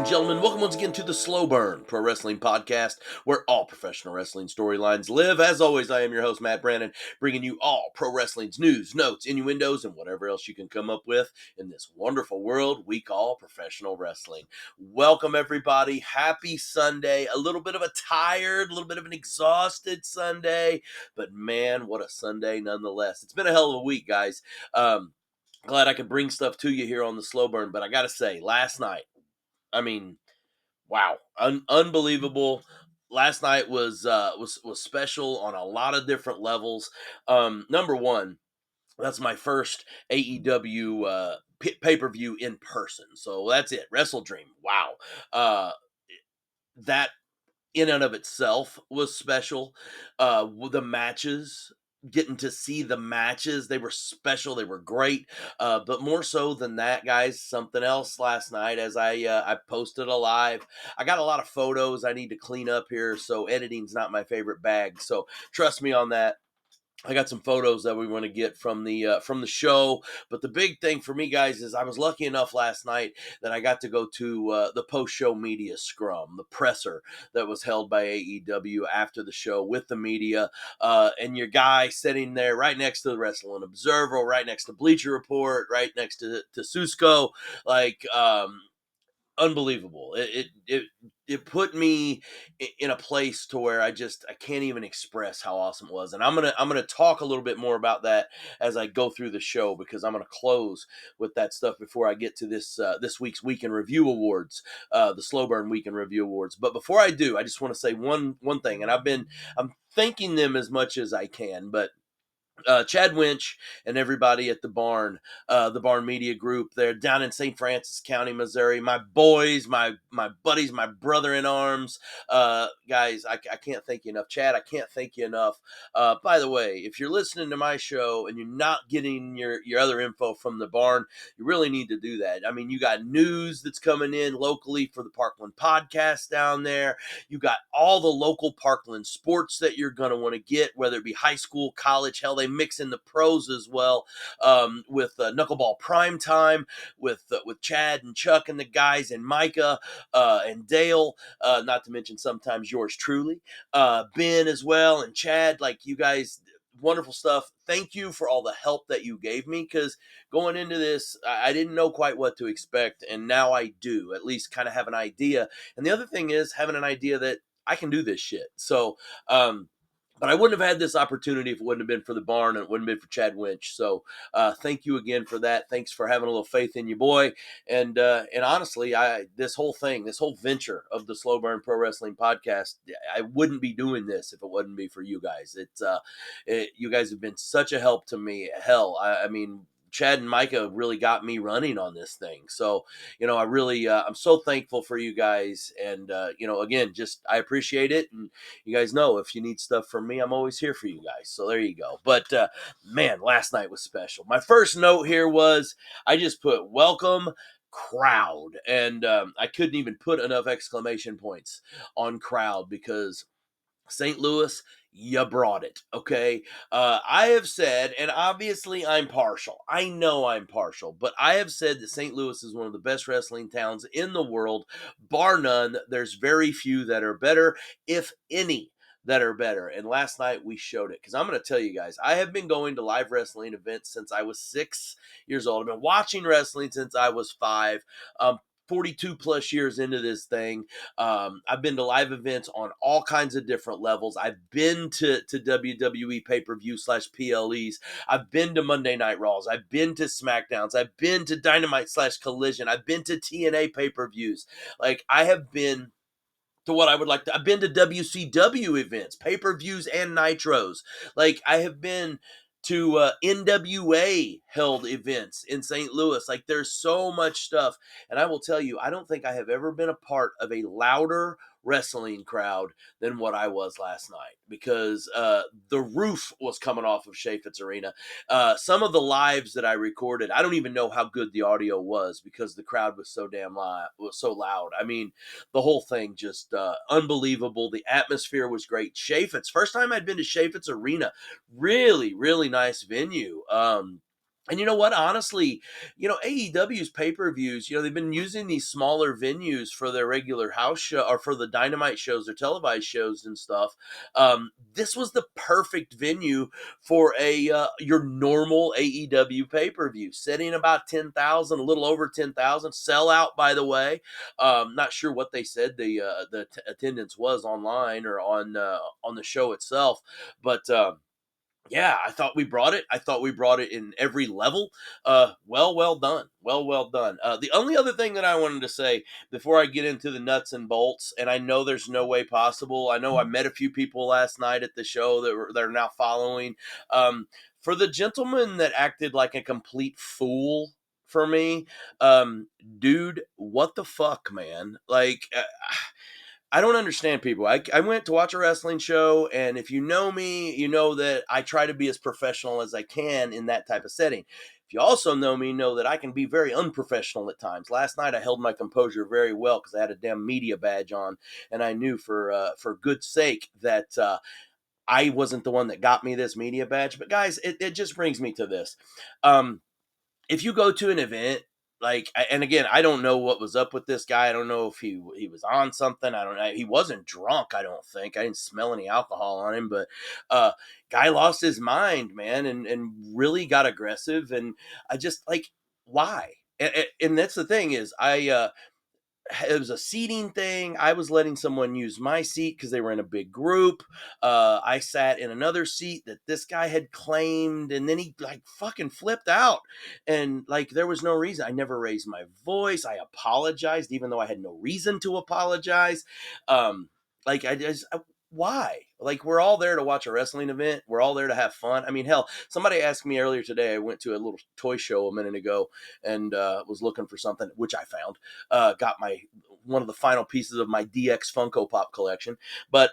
and gentlemen, welcome once again to the Slow Burn Pro Wrestling Podcast, where all professional wrestling storylines live. As always, I am your host, Matt Brandon, bringing you all pro wrestling's news, notes, innuendos, and whatever else you can come up with in this wonderful world we call professional wrestling. Welcome, everybody. Happy Sunday. A little bit of a tired, a little bit of an exhausted Sunday, but man, what a Sunday nonetheless. It's been a hell of a week, guys. Glad I could bring stuff to you here on the Slow Burn, but I got to say, last night, wow, unbelievable. Last night was special on a lot of different levels. Number one, that's my first AEW pay-per-view in person. So that's it. WrestleDream. Wow. That in and of itself was special. The matches, getting to see the matches, they were special, they were great. But more so than that, guys, something else last night as I posted a live. I got a lot of photos I need to clean up here, so editing's not my favorite bag. So trust me on that. I got some photos that we want to get from the show, but the big thing for me, guys, is I was lucky enough last night that I got to go to the post-show media scrum, the presser that was held by AEW after the show with the media, and your guy sitting there right next to the Wrestling Observer, right next to Bleacher Report, right next to Susco, like unbelievable. It put me in a place to where I can't even express how awesome it was. And I'm gonna talk a little bit more about that as I go through the show, because I'm gonna close with that stuff before I get to this week's Weekend Review Awards, the Slow Burn Weekend Review Awards. But before I do, I just want to say one thing, and I'm thanking them as much as I can, but Chad Winch and everybody at the Barn Media Group. They're down in St. Francis County, Missouri. My boys, my buddies, my brother in arms. Guys, I can't thank you enough. Chad, I can't thank you enough. By the way, if you're listening to my show and you're not getting your other info from the Barn, you really need to do that. I mean, you got news that's coming in locally for the Parkland podcast down there. You got all the local Parkland sports that you're going to want to get, whether it be high school, college, hell, they mix in the pros as well, with Knuckleball Prime Time, with Chad and Chuck and the guys, and Micah and Dale, not to mention sometimes yours truly, Ben as well, and Chad. Like, you guys, wonderful stuff. Thank you for all the help that you gave me, because going into this, I didn't know quite what to expect, and now I do at least kind of have an idea. And the other thing is having an idea that I can do this shit. So, but I wouldn't have had this opportunity if it wouldn't have been for the Barn, and it wouldn't have been for Chad Winch. So thank you again for that. Thanks for having a little faith in your boy. And honestly, this whole venture of the Slow Burn Pro Wrestling Podcast, I wouldn't be doing this if it wouldn't be for you guys. You guys have been such a help to me. Hell, I mean, Chad and Micah really got me running on this thing. So, I really, I'm so thankful for you guys. And, again, I appreciate it. And you guys know, if you need stuff from me, I'm always here for you guys. So there you go. But, man, last night was special. My first note here was I just put welcome crowd. And I couldn't even put enough exclamation points on crowd, because St. Louis, you brought it, okay? I have said, and obviously I'm partial. I know I'm partial, but I have said that St. Louis is one of the best wrestling towns in the world, bar none. There's very few that are better, if any, that are better. And last night we showed it, because I'm going to tell you guys, I have been going to live wrestling events since I was 6 years old. I've been watching wrestling since I was 5. 42 plus years into this thing. I've been to live events on all kinds of different levels. I've been to WWE pay-per-view / PLEs. I've been to Monday Night Raws. I've been to SmackDowns. I've been to Dynamite / Collision. I've been to TNA pay-per-views. Like, I have been to what I would like to. I've been to WCW events, pay-per-views, and nitros. Like, I have been to NWA held events in St. Louis. Like, there's so much stuff. And I will tell you, I don't think I have ever been a part of a louder wrestling crowd than what I was last night, because the roof was coming off of Chaifetz Arena. Some of the lives that I recorded, I don't even know how good the audio was, because the crowd was so damn loud. Was so loud. I mean, the whole thing just unbelievable. The atmosphere was great. Chaifetz, first time I'd been to Chaifetz Arena, really, really nice venue. And you know what? Honestly, AEW's pay-per-views, they've been using these smaller venues for their regular house show or for the Dynamite shows, their televised shows and stuff. This was the perfect venue for a your normal AEW pay-per-view, setting about 10,000, a little over 10,000, sell out, by the way. Not sure what they said the attendance was online or on the show itself, but yeah, I thought we brought it. I thought we brought it in every level. Well done. Well done. The only other thing that I wanted to say before I get into the nuts and bolts, and I know there's no way possible. I know I met a few people last night at the show that are now following. For the gentleman that acted like a complete fool for me, dude, what the fuck, man? Like, I don't understand people. I went to watch a wrestling show, and if you know me, you know that I try to be as professional as I can in that type of setting. If you also know me, know that I can be very unprofessional at times. Last night, I held my composure very well because I had a damn media badge on, and I knew for good sake that I wasn't the one that got me this media badge. But guys, it just brings me to this. Um, if you go to an event, like, and again, I don't know what was up with this guy. I don't know if he was on something. I don't know. He wasn't drunk. I don't think. I didn't smell any alcohol on him, but guy lost his mind, man, and really got aggressive. And I just like, why? And that's the thing is, it was a seating thing. I was letting someone use my seat because they were in a big group. I sat in another seat that this guy had claimed, and then he like fucking flipped out, and like there was no reason. I never raised my voice. I apologized, even though I had no reason to apologize. Like I just. Why? Like, we're all there to watch a wrestling event. We're all there to have fun. I mean, hell, somebody asked me earlier today. I went to a little toy show a minute ago and was looking for something, which I found. Got my one of the final pieces of my DX Funko Pop collection. But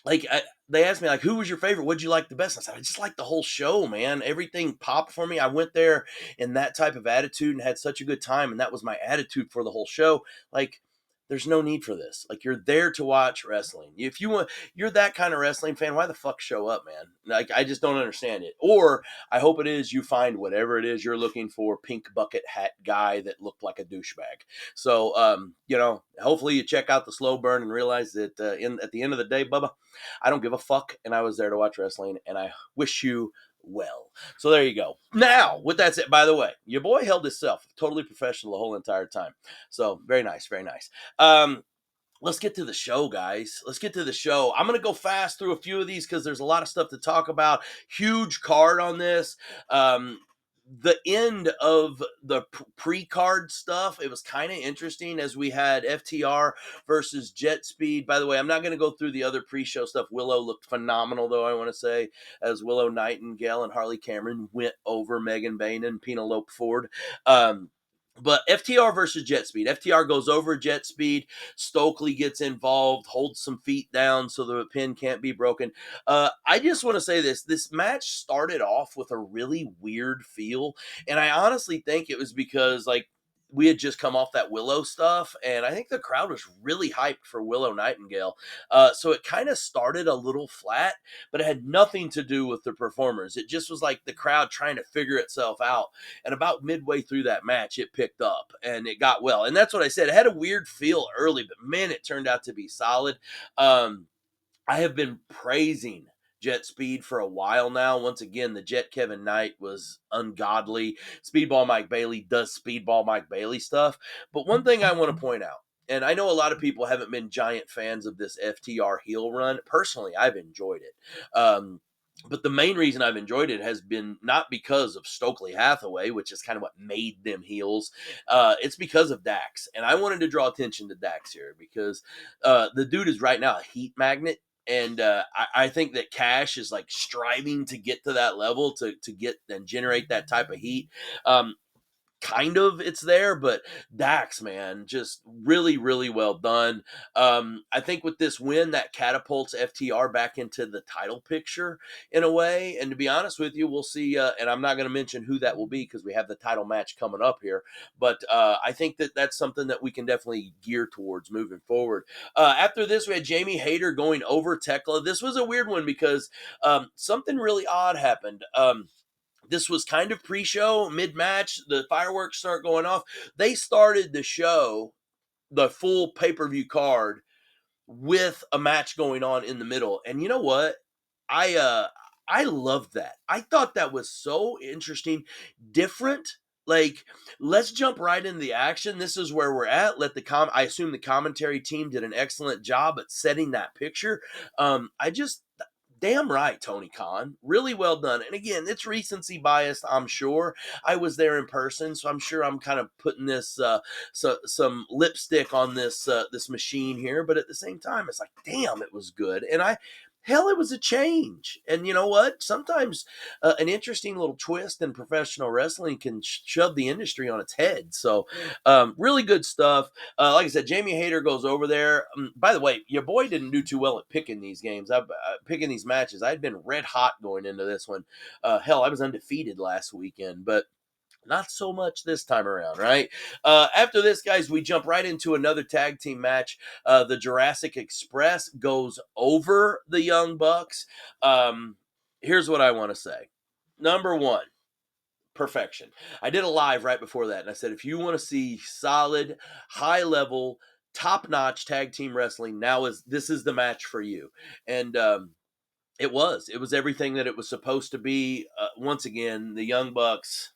they asked me like, who was your favorite? What'd you like the best? I said, I just like the whole show, man. Everything popped for me. I went there in that type of attitude and had such a good time, and that was my attitude for the whole show. Like, there's no need for this. Like, you're there to watch wrestling. If you're that kind of wrestling fan, why the fuck show up, man? Like, I just don't understand it. Or I hope it is you find whatever it is you're looking for, pink bucket hat guy that looked like a douchebag. So, hopefully you check out the slow burn and realize that at the end of the day, Bubba, I don't give a fuck, and I was there to watch wrestling, and I wish you well. So there you go. Now, with that said, by the way, your boy held himself totally professional the whole entire time. So very nice, very nice. Let's get to the show, guys. Let's get to the show. I'm going to go fast through a few of these because there's a lot of stuff to talk about. Huge card on this. The end of the pre-card stuff, it was kind of interesting as we had FTR versus Jet Speed. By the way, I'm not going to go through the other pre-show stuff. Willow looked phenomenal, though, I want to say, as Willow Nightingale and Harley Cameron went over Megan Bayne and Penelope Ford. But FTR versus Jet Speed. FTR goes over Jet Speed. Stokely gets involved, holds some feet down so the pin can't be broken. I just want to say this. This match started off with a really weird feel. And I honestly think it was because, like, we had just come off that Willow stuff, and I think the crowd was really hyped for Willow Nightingale. So it kind of started a little flat, but it had nothing to do with the performers. It just was like the crowd trying to figure itself out. And about midway through that match, it picked up and it got well. And that's what I said. It had a weird feel early, but man, it turned out to be solid. I have been praising Jet Speed for a while now. Once again, the Jet Kevin Knight was ungodly. Speedball Mike Bailey does Speedball Mike Bailey stuff. But one thing I want to point out, and I know a lot of people haven't been giant fans of this FTR heel run. Personally, I've enjoyed it. But the main reason I've enjoyed it has been not because of Stokely Hathaway, which is kind of what made them heels. It's because of Dax. And I wanted to draw attention to Dax here because the dude is right now a heat magnet. And I think that Cash is like striving to get to that level to get and generate that type of heat. Kind of it's there, but Dax, man, just really, really well done. I think with this win, that catapults FTR back into the title picture in a way. And to be honest with you, we'll see. And I'm not going to mention who that will be because we have the title match coming up here. But I think that that's something that we can definitely gear towards moving forward. After this, we had Jamie Hayter going over Tekla. This was a weird one because something really odd happened. this was kind of pre-show, mid-match, the fireworks start going off. They started the show, the full pay-per-view card, with a match going on in the middle. And you know what? I loved that. I thought that was so interesting, different. Like, let's jump right into the action. This is where we're at. I assume the commentary team did an excellent job at setting that picture. I just Damn right, Tony Khan. Really well done. And again, it's recency biased, I'm sure. I was there in person, so I'm sure I'm kind of putting this some lipstick on this machine here. But at the same time, it's like, damn, it was good. And hell, it was a change. And you know what? Sometimes an interesting little twist in professional wrestling can shove the industry on its head. So, really good stuff. Like I said, Jamie Hayter goes over there. By the way, your boy didn't do too well at picking these games. Picking these matches. I'd been red hot going into this one. Hell, I was undefeated last weekend, but not so much this time around, right? After this, guys, we jump right into another tag team match. The Jurassic Express goes over the Young Bucks. Here's what I want to say. Number one, perfection. I did a live right before that, and I said, if you want to see solid, high level, top notch tag team wrestling, this is the match for you. And it was everything that it was supposed to be. Once again, the Young Bucks.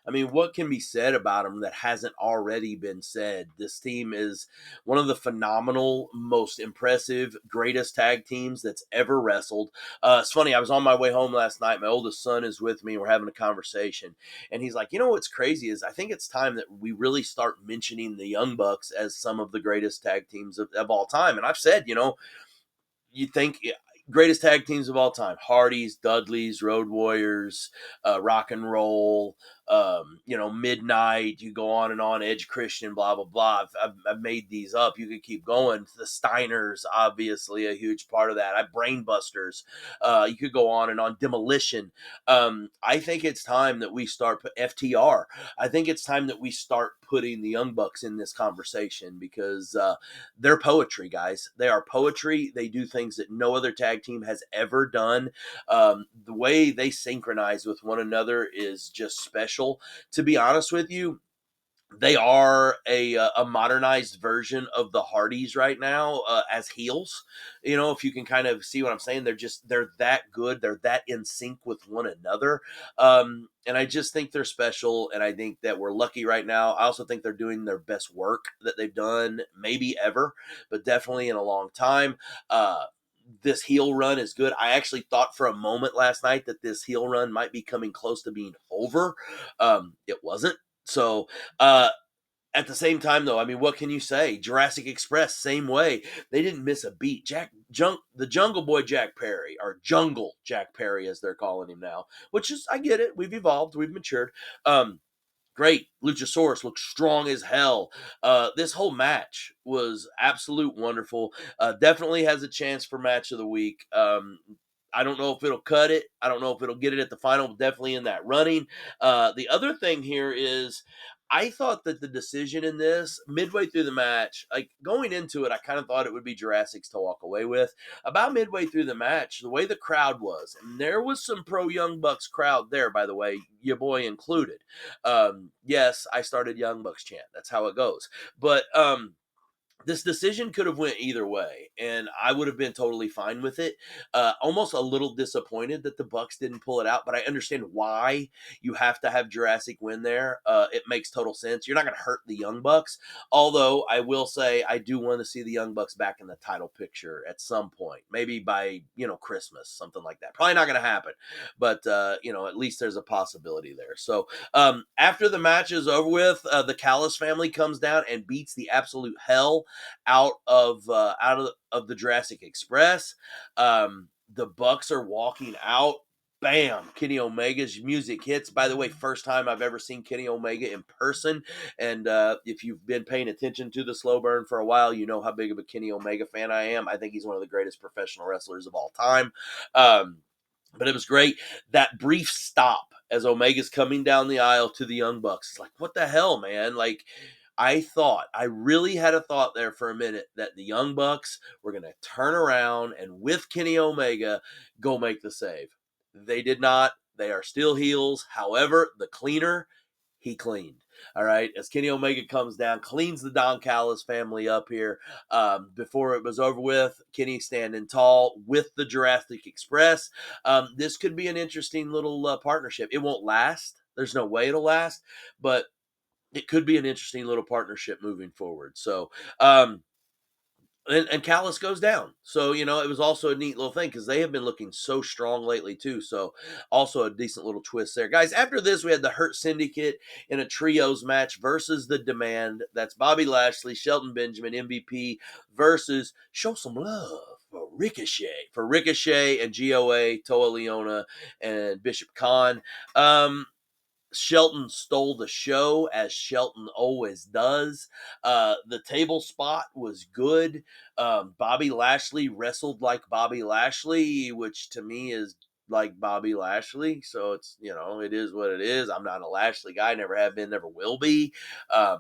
I mean, what can be said about them that hasn't already been said? This team is one of the phenomenal, most impressive, greatest tag teams that's ever wrestled. It's funny, I was on my way home last night. My oldest son is with me. We're having a conversation. And he's like, you know what's crazy is I think it's time that we really start mentioning the Young Bucks as some of the greatest tag teams of all time. And I've said, you think greatest tag teams of all time: Hardys, Dudleys, Road Warriors, Rock and Roll, Midnight. You go on and on. Edge, Christian, blah blah blah. I've made these up. You could keep going. The Steiners, obviously a huge part of that. Brainbusters. You could go on and on. Demolition. I think it's time that we start FTR. I think it's time that we start putting the Young Bucks in this conversation because they're poetry, guys. They are poetry. They do things that no other tag team has ever done. The way they synchronize with one another is just special. To be honest with you, they are a modernized version of the Hardys right now as heels. If you can kind of see what I'm saying, they're that good. They're that in sync with one another. And I just think they're special. And I think that we're lucky right now. I also think they're doing their best work that they've done maybe ever, but definitely in a long time. This heel run is good. I actually thought for a moment last night that this heel run might be coming close to being over. It wasn't. So, at the same time, though, I mean, what can you say? Jurassic Express, same way. They didn't miss a beat. The Jungle Boy Jack Perry, or Jungle Jack Perry, as they're calling him now, which is, I get it. We've evolved. We've matured. Great. Luchasaurus looks strong as hell. This whole match was absolute wonderful. Definitely has a chance for match of the week. I don't know if it'll cut it. I don't know if it'll get it at the final, but definitely in that running. The other thing here is I thought that the decision in this, midway through the match, like going into it, I kind of thought it would be Jurassic's to walk away with. About midway through the match, the way the crowd was, and there was some pro Young Bucks crowd there, by the way, your boy included. Yes, I started Young Bucks chant. That's how it goes. But this decision could have went either way, and I would have been totally fine with it. Almost a little disappointed that the Bucks didn't pull it out, but I understand why you have to have Jurassic win there. It makes total sense. You're not going to hurt the Young Bucks, although I will say I do want to see the Young Bucks back in the title picture at some point, maybe by Christmas, something like that. Probably not going to happen, but at least there's a possibility there. So after the match is over with, the Callis family comes down and beats the absolute hell out of the Jurassic Express. The Bucks are walking out. Bam! Kenny Omega's music hits. By the way, first time I've ever seen Kenny Omega in person. And if you've been paying attention to the Slow Burn for a while, you know how big of a Kenny Omega fan I am. I think he's one of the greatest professional wrestlers of all time. But it was great. That brief stop as Omega's coming down the aisle to the Young Bucks. It's like, what the hell, man? Like, I really had a thought there for a minute that the Young Bucks were going to turn around and with Kenny Omega go make the save. They did not. They are still heels. However, the cleaner, he cleaned. All right, as Kenny Omega comes down, cleans the Don Callis family up here. Before it was over with, Kenny standing tall with the Jurassic Express. This could be an interesting little partnership. It won't last. There's no way it'll last, but it could be an interesting little partnership moving forward. So, and Callis goes down. So, it was also a neat little thing because they have been looking so strong lately, too. So, also a decent little twist there. Guys, after this, we had the Hurt Syndicate in a trios match versus the Demand. That's Bobby Lashley, Shelton Benjamin, MVP versus Show Some Love for Ricochet and GOA, Toa Leona, and Bishop Khan. Shelton stole the show as Shelton always does. The table spot was good. Bobby Lashley wrestled like Bobby Lashley, which to me is like Bobby Lashley. So it's, it is what it is. I'm not a Lashley guy, never have been, never will be. I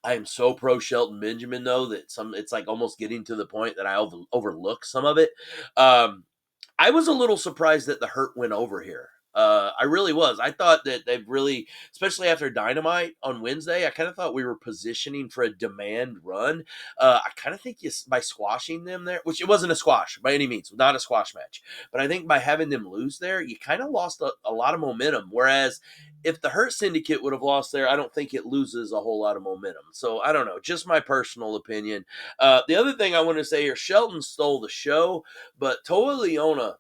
am so pro Shelton Benjamin though that it's like almost getting to the point that I overlook some of it. I was a little surprised that the Hurt went over here. I really was. I thought that they've really, especially after Dynamite on Wednesday, I kind of thought we were positioning for a Demand run. I kind of think by squashing them there, which it wasn't a squash by any means, not a squash match, but I think by having them lose there, you kind of lost a lot of momentum. Whereas if the Hurt Syndicate would have lost there, I don't think it loses a whole lot of momentum. So I don't know, just my personal opinion. The other thing I want to say here, Shelton stole the show, but Toa Leona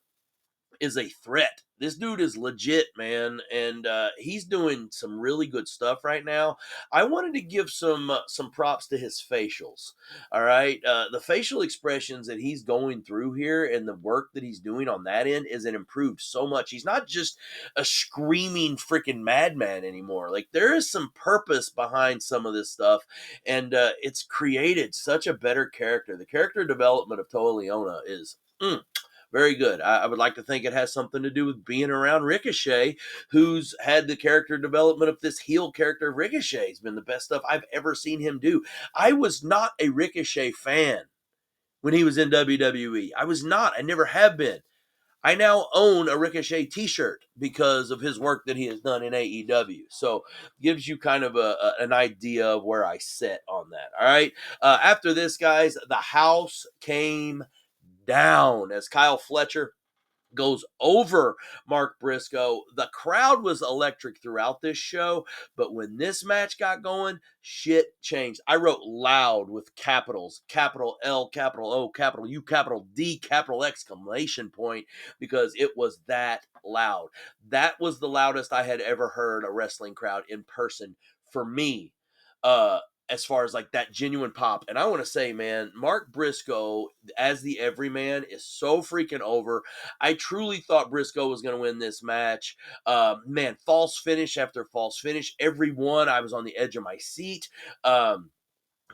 is a threat. This dude is legit, man, and he's doing some really good stuff right now. I wanted to give some props to his facials. All right, the facial expressions that he's going through here and the work that he's doing on that end is improved so much. He's not just a screaming freaking madman anymore. Like there is some purpose behind some of this stuff, and it's created such a better character. The character development of Toa Leona is. Very good. I would like to think it has something to do with being around Ricochet, who's had the character development of this heel character. Ricochet has been the best stuff I've ever seen him do. I was not a Ricochet fan when he was in WWE. I was not. I never have been. I now own a Ricochet t-shirt because of his work that he has done in AEW. So gives you kind of an idea of where I sit on that. All right. After this, guys, the house came down as Kyle Fletcher goes over Mark Briscoe. The crowd was electric throughout this show, but when this match got going, shit changed. I wrote loud with capitals, capital L, capital O, capital U, capital D, capital exclamation point, because it was that loud. That was the loudest I had ever heard a wrestling crowd in person for me. As far as like that genuine pop. And I want to say, man, Mark Briscoe as the everyman is so freaking over. I truly thought Briscoe was going to win this match. Man, false finish after false finish. Every one, I was on the edge of my seat.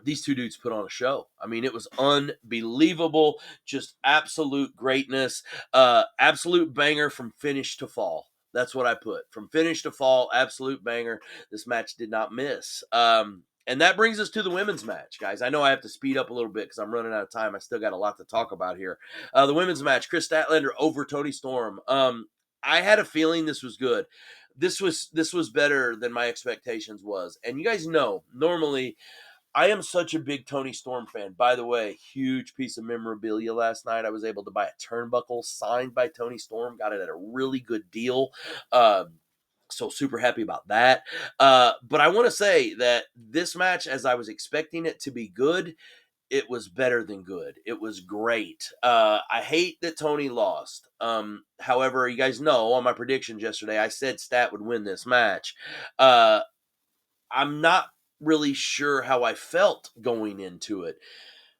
These two dudes put on a show. I mean, it was unbelievable. Just absolute greatness. Absolute banger from finish to fall. That's what I put. From finish to fall, absolute banger. This match did not miss. And that brings us to the women's match, guys. I know I have to speed up a little bit because I'm running out of time. I still got a lot to talk about here. The women's match, Chris Statlander over Toni Storm. I had a feeling this was good. This was better than my expectations was. And you guys know, normally I am such a big Toni Storm fan. By the way, huge piece of memorabilia last night. I was able to buy a turnbuckle signed by Toni Storm. Got it at a really good deal. So super happy about that. But I want to say that this match, as I was expecting it to be good, it was better than good. It was great. I hate that Toni lost. However, you guys know on my predictions yesterday, I said Stat would win this match. I'm not really sure how I felt going into it.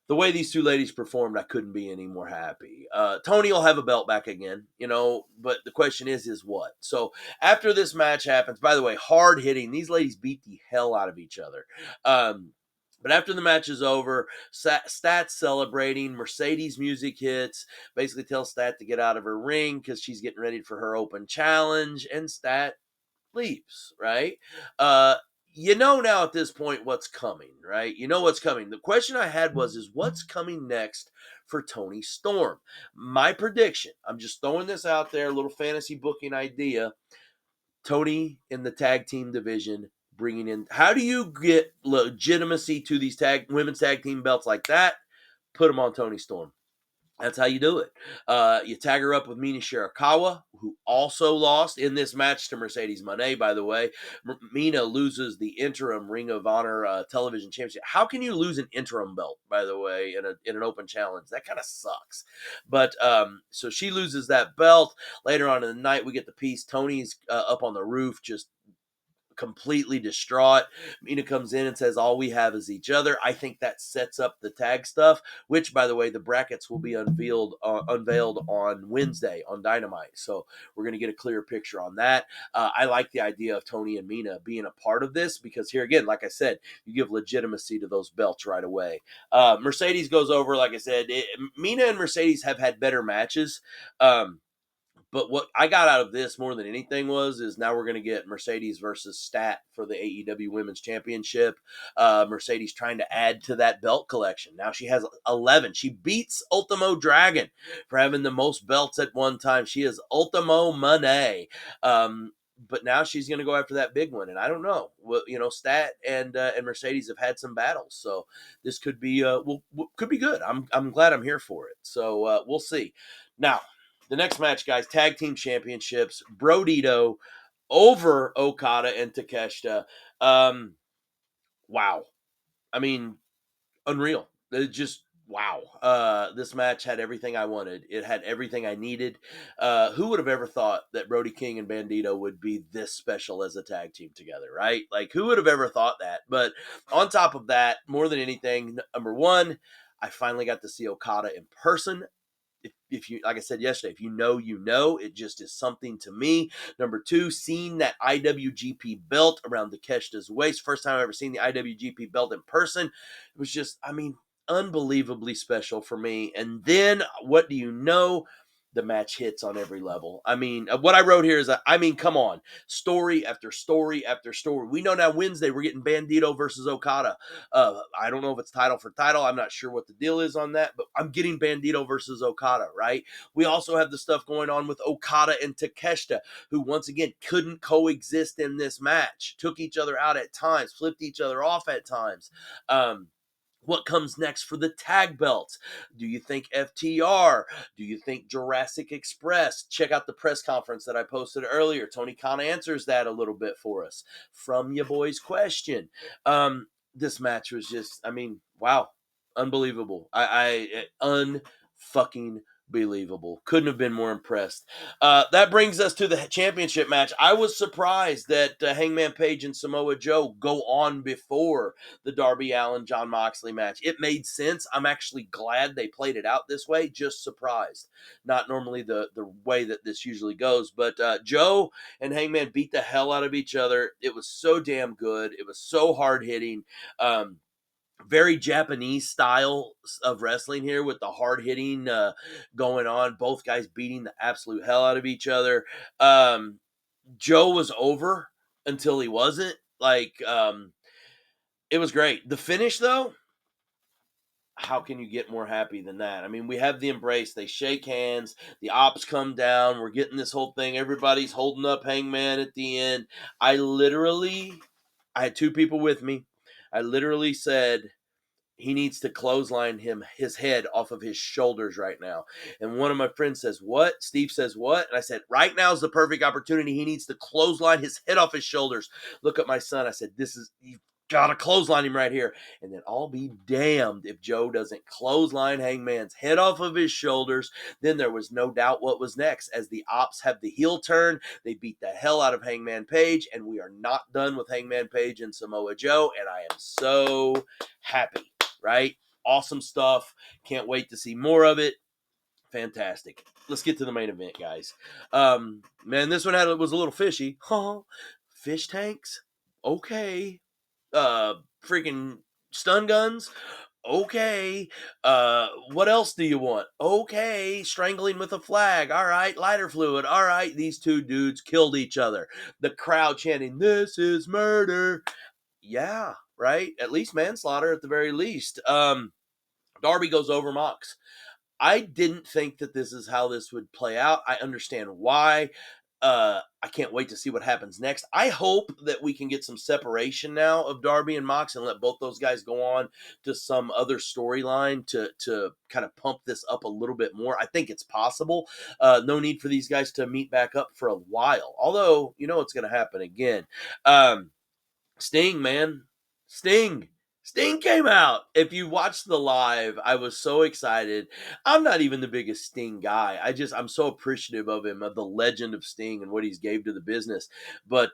The way these two ladies performed, I couldn't be any more happy. Toni will have a belt back again, but the question is what? So after this match happens, by the way, hard hitting. These ladies beat the hell out of each other. But after the match is over, Stat's celebrating. Mercedes music hits. Basically tells Stat to get out of her ring because she's getting ready for her open challenge. And Stat leaves, right? Now at this point what's coming, right? You know what's coming. The question I had is what's coming next for Toni Storm? My prediction, I'm just throwing this out there, a little fantasy booking idea. Tony in the tag team division, bringing in. How do you get legitimacy to these women's tag team belts like that? Put them on Tony Storm. That's how you do it. You tag her up with Mina Shirakawa, who also lost in this match to Mercedes Moné, by the way. Mina loses the interim Ring of Honor television championship. How can you lose an interim belt, by the way, in an open challenge? That kind of sucks. But so she loses that belt. Later on in the night, we get the piece. Tony's up on the roof, just completely distraught. Mina comes in and says, all we have is each other. I think that sets up the tag stuff, which, by the way, the brackets will be unveiled on Wednesday on Dynamite. So we're going to get a clearer picture on that. I like the idea of Tony and Mina being a part of this because here again, like I said, you give legitimacy to those belts right away. Mercedes goes over, like I said, Mina and Mercedes have had better matches. But what I got out of this more than anything is now we're going to get Mercedes versus Stat for the AEW Women's Championship. Mercedes trying to add to that belt collection. Now she has 11. She beats Ultimo Dragon for having the most belts at one time. She is Ultimo Moné. But now she's going to go after that big one, and I don't know. Well, Stat and Mercedes have had some battles, so this could be could be good. I'm glad I'm here for it. So we'll see. Now, the next match, guys, tag team championships, Brodito over Okada and Takeshita. Wow. I mean, unreal. It just, wow. This match had everything I wanted. It had everything I needed. Who would have ever thought that Brody King and Bandito would be this special as a tag team together, right? Like, who would have ever thought that? But on top of that, more than anything, number one, I finally got to see Okada in person. If you, like I said yesterday, if you know, it just is something to me. Number two, seeing that IWGP belt around Takeshita's waist. First time I've ever seen the IWGP belt in person. It was just, unbelievably special for me. And then, what do you know? The match hits on every level. What I wrote here is, come on. Story after story after story. We know now Wednesday we're getting Bandito versus Okada. I don't know if it's title for title. I'm not sure what the deal is on that, but I'm getting Bandito versus Okada, right? We also have the stuff going on with Okada and Takeshita, who once again couldn't coexist in this match. Took each other out at times, flipped each other off at times. What comes next for the tag belts? Do you think FTR? Do you think Jurassic Express? Check out the press conference that I posted earlier. Tony Khan answers that a little bit for us from your boy's question. This match was just, wow, unbelievable. I unfucking believable. Couldn't have been more impressed. That brings us to the championship match. I was surprised that Hangman Page and Samoa Joe go on before the Darby Allin John Moxley match. It made sense. I'm actually glad they played it out this way. Just surprised. Not normally the way that this usually goes, but Joe and Hangman beat the hell out of each other. It was so damn good. It was so hard hitting. Very Japanese style of wrestling here with the hard hitting going on. Both guys beating the absolute hell out of each other. Joe was over until he wasn't. It was great. The finish, though, how can you get more happy than that? We have the embrace. They shake hands. The ops come down. We're getting this whole thing. Everybody's holding up Hangman at the end. I had two people with me. I literally said, he needs to clothesline his head off of his shoulders right now. And one of my friends says, what? Steve says, what? And I said, right now is the perfect opportunity. He needs to clothesline his head off his shoulders. Look at my son. I said, you've got to clothesline him right here. And then I'll be damned if Joe doesn't clothesline Hangman's head off of his shoulders. Then there was no doubt what was next. As the ops have the heel turn, they beat the hell out of Hangman Page, and we are not done with Hangman Page and Samoa Joe, and I am so happy. Right? Awesome stuff. Can't wait to see more of it. Fantastic. Let's get to the main event, guys. Man, this one was a little fishy. Fish tanks? Okay. Freaking stun guns? Okay. What else do you want? Okay. Strangling with a flag. All right. Lighter fluid. All right. These two dudes killed each other. The crowd chanting, "This is murder." Yeah, right? At least manslaughter at the very least. Darby goes over Mox. I didn't think that this is how this would play out. I understand why. I can't wait to see what happens next. I hope that we can get some separation now of Darby and Mox and let both those guys go on to some other storyline to kind of pump this up a little bit more. I think it's possible. No need for these guys to meet back up for a while. Although, you know what's going to happen again. Um, Sting, man. Sting. Sting came out. If you watched the live, I was so excited. I'm not even the biggest Sting guy. I'm so appreciative of him, of the legend of Sting and what he's gave to the business. But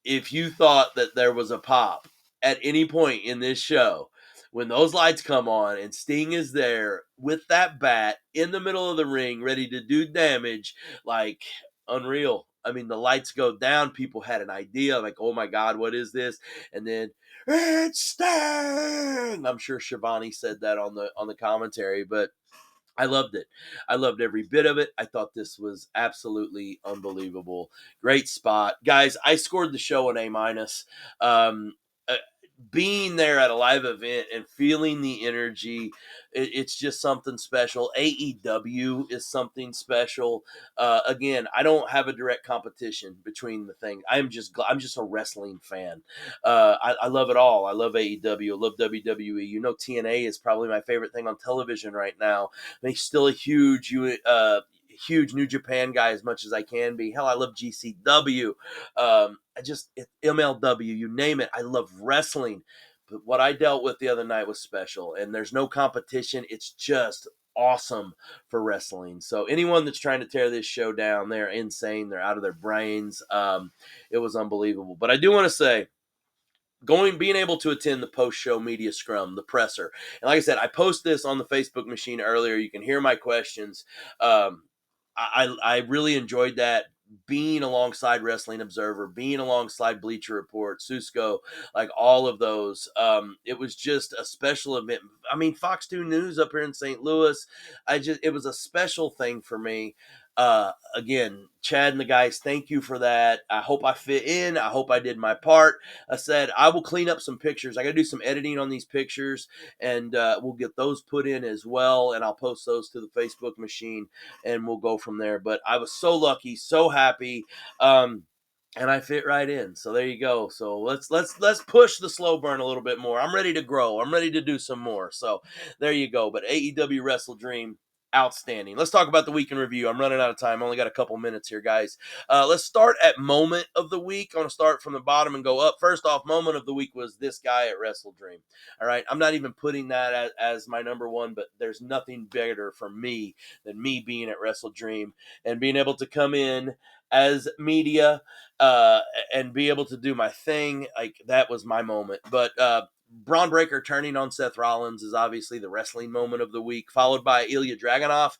if you thought that there was a pop at any point in this show, when those lights come on and Sting is there with that bat in the middle of the ring, ready to do damage, like unreal. I mean, the lights go down. People had an idea, like, oh my God, what is this? And then it's Sting. I'm sure Shivani said that on the commentary, but I loved it. I loved every bit of it. I thought this was absolutely unbelievable. Great spot, guys. I scored the show an A minus. Um, uh, Being there at a live event and feeling the energy, it's just something special. AEW is something special. Again, I don't have a direct competition between the thing. I'm just a wrestling fan. I love it all. I love AEW. I love WWE. You know, TNA is probably my favorite thing on television right now. I'm still a huge New Japan guy as much as I can be. Hell, I love GCW. MLW, you name it. I love wrestling. But what I dealt with the other night was special, and there's no competition. It's just awesome for wrestling. So anyone that's trying to tear this show down, they're insane. They're out of their brains. It was unbelievable. But I do want to say, being able to attend the post-show media scrum, the presser. And like I said, I post this on the Facebook machine earlier. You can hear my questions. I really enjoyed that, being alongside Wrestling Observer, being alongside Bleacher Report, Susco, like all of those. It was just a special event. I mean, Fox 2 News up here in St. Louis. It was a special thing for me. Again, Chad and the guys, thank you for that. I hope I fit in. I hope I did my part. I said I will clean up some pictures. I got to do some editing on these pictures, and we'll get those put in as well. And I'll post those to the Facebook machine, and we'll go from there. But I was so lucky, so happy. And I fit right in. So there you go. So let's push the slow burn a little bit more. I'm ready to grow. I'm ready to do some more. So there you go. But AEW WrestleDream, outstanding. Let's talk about the week in review. I'm running out of time. I only got a couple minutes here, guys. Let's start at moment of the week. I want to start from the bottom and go up. First off, moment of the week was this guy at WrestleDream. All right. I'm not even putting that as my number one, but there's nothing better for me than me being at WrestleDream and being able to come in as media and be able to do my thing. Like, that was my moment. But Braun Breaker turning on Seth Rollins is obviously the wrestling moment of the week, followed by Ilya Dragunov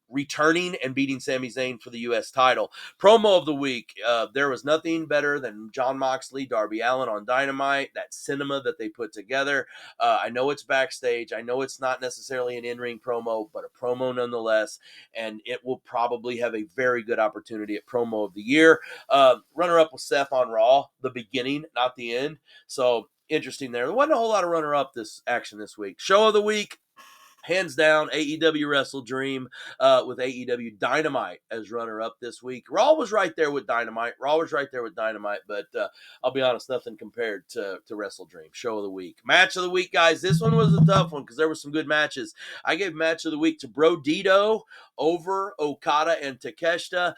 returning and beating Sami Zayn for the U.S. title. Promo of the week, there was nothing better than Jon Moxley, Darby Allin on Dynamite, that cinema that they put together. I know it's backstage. I know it's not necessarily an in-ring promo, but a promo nonetheless, and it will probably have a very good opportunity at promo of the year. Runner-up was Seth on Raw, the beginning, not the end. So interesting there. There wasn't a whole lot of runner-up this week. Show of the week, hands down, AEW WrestleDream with AEW Dynamite as runner-up this week. Raw was right there with Dynamite, but I'll be honest, nothing compared to WrestleDream. Show of the week. Match of the week, guys. This one was a tough one because there were some good matches. I gave match of the week to Bro Dito over Okada and Takeshita.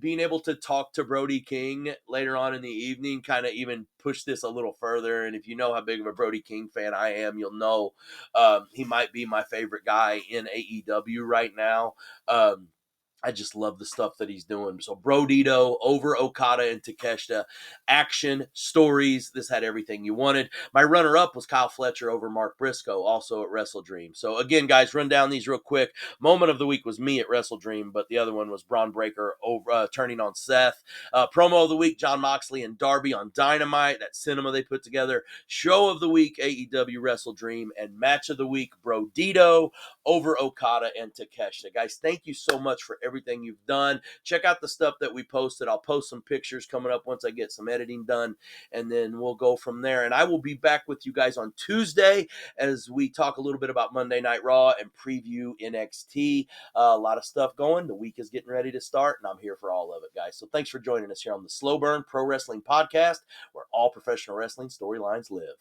Being able to talk to Brody King later on in the evening kind of even pushed this a little further. And if you know how big of a Brody King fan I am, you'll know he might be my favorite guy in AEW right now. I just love the stuff that he's doing. So Bro Dito over Okada and Takeshita. Action, stories. This had everything you wanted. My runner-up was Kyle Fletcher over Mark Briscoe, also at WrestleDream. So again, guys, run down these real quick. Moment of the week was me at WrestleDream, but the other one was Braun Breaker over, turning on Seth. Promo of the week, Jon Moxley and Darby on Dynamite. That cinema they put together. Show of the week, AEW WrestleDream. And match of the week, Bro Dito over Okada and Takeshita. Guys, thank you so much for everything everything you've done. Check out the stuff that we posted. I'll post some pictures coming up once I get some editing done, and then we'll go from there. And I will be back with you guys on Tuesday as we talk a little bit about Monday Night Raw and preview NXT. A lot of stuff going. The week is getting ready to start, and I'm here for all of it, guys. So thanks for joining us here on the Slow Burn Pro Wrestling Podcast, where all professional wrestling storylines live.